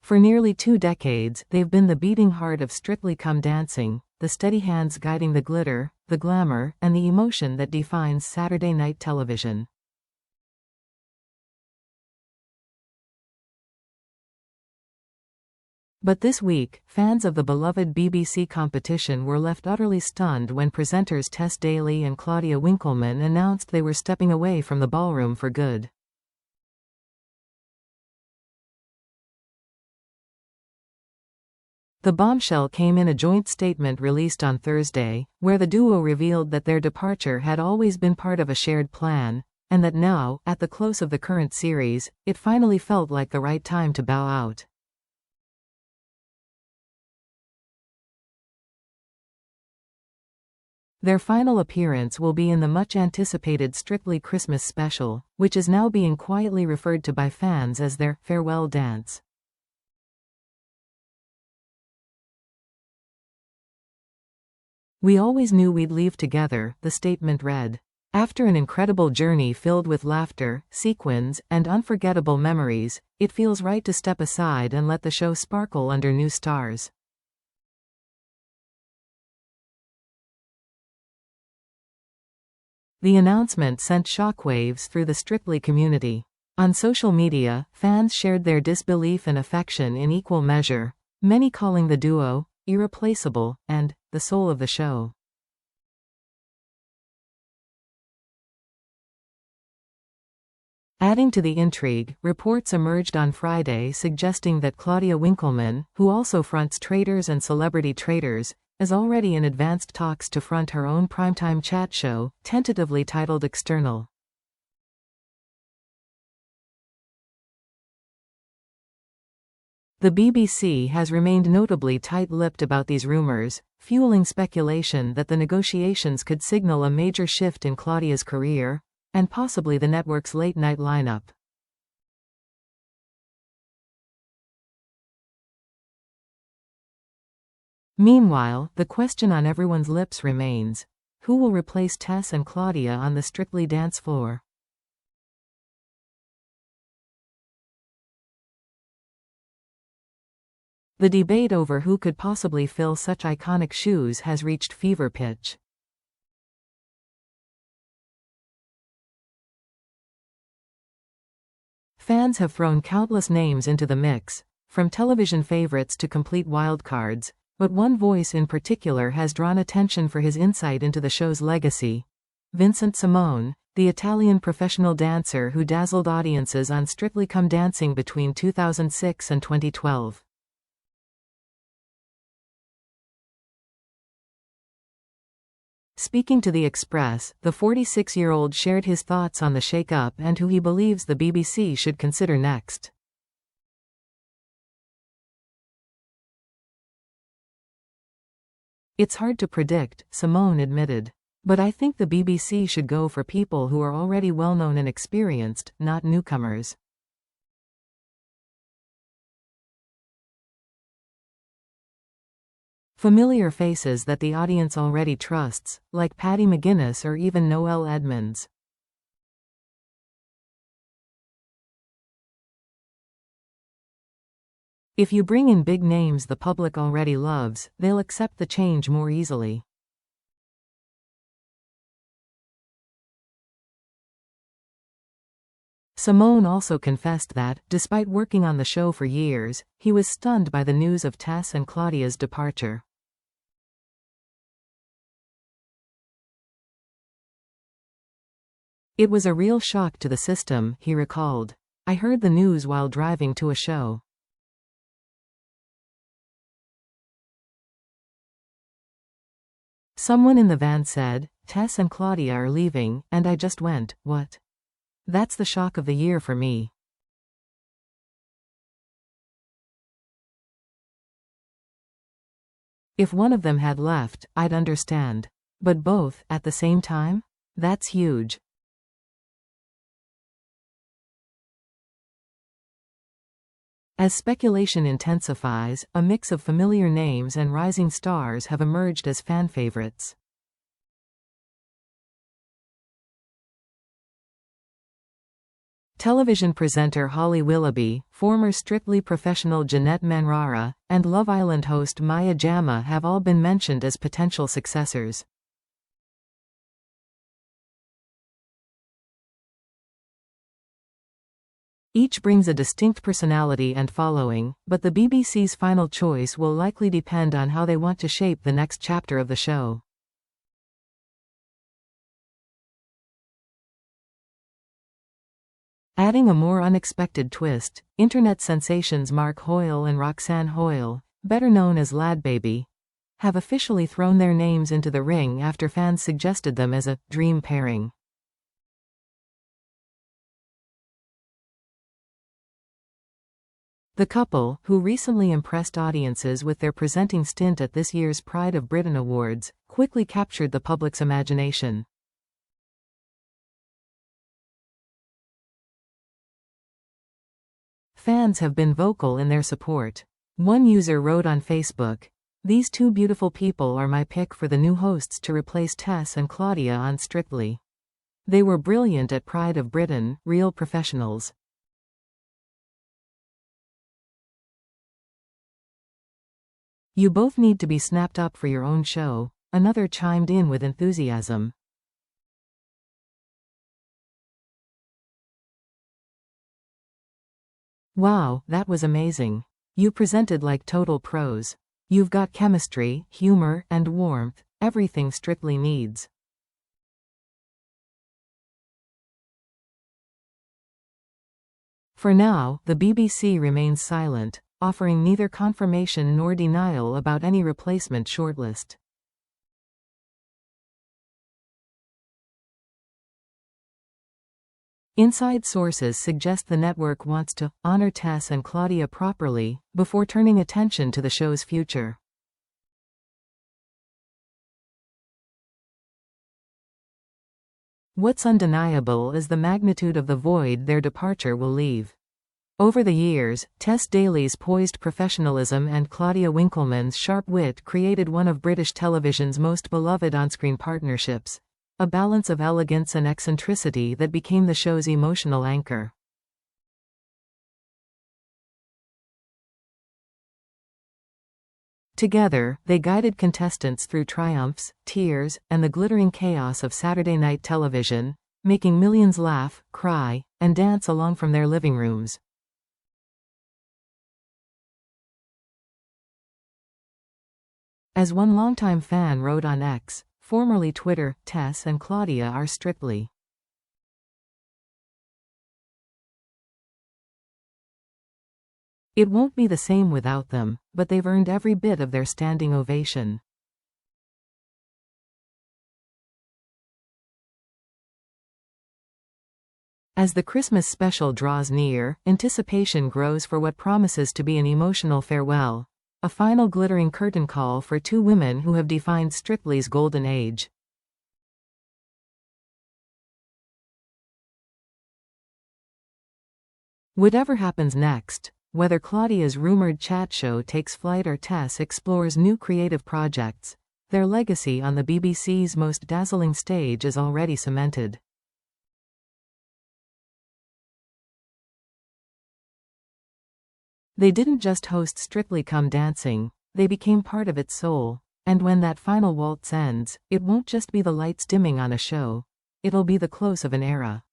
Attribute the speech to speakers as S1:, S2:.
S1: For nearly 2 decades, they've been the beating heart of Strictly Come Dancing, the steady hands guiding the glitter, the glamour, and the emotion that defines Saturday night television. But this week, fans of the beloved BBC competition were left utterly stunned when presenters Tess Daly and Claudia Winkleman announced they were stepping away from the ballroom for good. The bombshell came in a joint statement released on Thursday, where the duo revealed that their departure had always been part of a shared plan, and that now, at the close of the current series, it finally felt like the right time to bow out. Their final appearance will be in the much-anticipated Strictly Christmas special, which is now being quietly referred to by fans as their farewell dance. "We always knew we'd leave together," the statement read. "After an incredible journey filled with laughter, sequins, and unforgettable memories, it feels right to step aside and let the show sparkle under new stars." The announcement sent shockwaves through the Strictly community. On social media, fans shared their disbelief and affection in equal measure, many calling the duo irreplaceable and the soul of the show. Adding to the intrigue, reports emerged on Friday suggesting that Claudia Winkleman, who also fronts Traitors and Celebrity Traitors, is already in advanced talks to front her own primetime chat show, tentatively titled External. The BBC has remained notably tight-lipped about these rumors, fueling speculation that the negotiations could signal a major shift in Claudia's career, and possibly the network's late-night lineup. Meanwhile, the question on everyone's lips remains: who will replace Tess and Claudia on the Strictly dance floor? The debate over who could possibly fill such iconic shoes has reached fever pitch. Fans have thrown countless names into the mix, from television favorites to complete wildcards, but one voice in particular has drawn attention for his insight into the show's legacy: Vincent Simone, the Italian professional dancer who dazzled audiences on Strictly Come Dancing between 2006 and 2012. Speaking to The Express, the 46-year-old shared his thoughts on the shake-up and who he believes the BBC should consider next. "It's hard to predict," Simone admitted. "But I think the BBC should go for people who are already well-known and experienced, not newcomers." Familiar faces that the audience already trusts, like Paddy McGuinness or even Noel Edmonds. If you bring in big names the public already loves, they'll accept the change more easily. Simone also confessed that, despite working on the show for years, he was stunned by the news of Tess and Claudia's departure. "It was a real shock to the system," he recalled. "I heard the news while driving to a show. Someone in the van said, 'Tess and Claudia are leaving,' and I just went, 'What?' That's the shock of the year for me." "If one of them had left, I'd understand. But both, at the same time? That's huge." As speculation intensifies, a mix of familiar names and rising stars have emerged as fan favorites. Television presenter Holly Willoughby, former Strictly professional Jeanette Manrara, and Love Island host Maya Jama have all been mentioned as potential successors. Each brings a distinct personality and following, but the BBC's final choice will likely depend on how they want to shape the next chapter of the show. Adding a more unexpected twist, internet sensations Mark Hoyle and Roxanne Hoyle, better known as Lad Baby, have officially thrown their names into the ring after fans suggested them as a dream pairing. The couple, who recently impressed audiences with their presenting stint at this year's Pride of Britain Awards, quickly captured the public's imagination. Fans have been vocal in their support. One user wrote on Facebook, "These two beautiful people are my pick for the new hosts to replace Tess and Claudia on Strictly. They were brilliant at Pride of Britain, real professionals." "You both need to be snapped up for your own show," another chimed in with enthusiasm. "Wow, that was amazing. You presented like total pros. You've got chemistry, humor, and warmth, everything Strictly needs." For now, the BBC remains silent, offering neither confirmation nor denial about any replacement shortlist. Inside sources suggest the network wants to honor Tess and Claudia properly before turning attention to the show's future. What's undeniable is the magnitude of the void their departure will leave. Over the years, Tess Daly's poised professionalism and Claudia Winkleman's sharp wit created one of British television's most beloved on-screen partnerships. A balance of elegance and eccentricity that became the show's emotional anchor. Together, they guided contestants through triumphs, tears, and the glittering chaos of Saturday night television, making millions laugh, cry, and dance along from their living rooms. As one longtime fan wrote on X, formerly Twitter, Tess and Claudia are Strictly. It won't be the same without them, but they've earned every bit of their standing ovation. As the Christmas special draws near, anticipation grows for what promises to be an emotional farewell. A final glittering curtain call for two women who have defined Strictly's golden age. Whatever happens next, whether Claudia's rumored chat show takes flight or Tess explores new creative projects, their legacy on the BBC's most dazzling stage is already cemented. They didn't just host Strictly Come Dancing, they became part of its soul, and when that final waltz ends, it won't just be the lights dimming on a show, it'll be the close of an era.